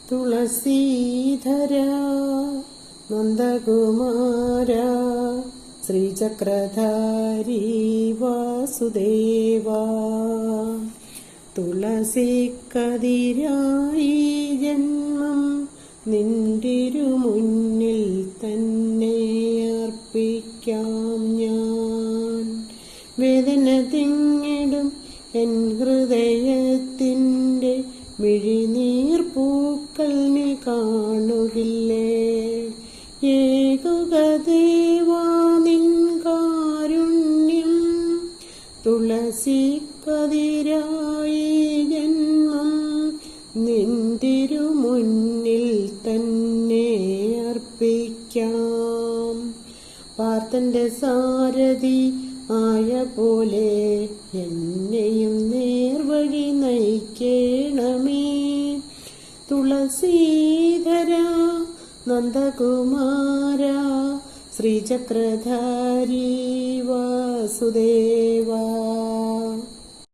തുളസീധര നന്ദകുമാര ശ്രീചക്രധാരി വാസുദേവ തുളസിക്കതിരായി ജന്മം നിന്തിരുമുന്നിൽ തന്നെ അർപ്പിക്കാം ഞാൻ. വേദന തിങ്ങിടും എൻ ഹൃദയത്തിൻ്റെ മിഴിനീർ പൂക്കൾ നീ കാണുകില്ലേ. ഏകുക ദേവാ നിൻ കാരുണ്യം തുളസിക്കതിരായി ജന്മം നിന്തിരുമുന്നിൽ തന്നെ അർപ്പിക്കാം. പാർത്തന്റെ സാരഥി ആയ പോലെ എന്നെയും നേർവഴി നയിക്കണമേ. തുളസീധര നന്ദകുമാര ശ്രീചക്രധാരി വാസുദേവ.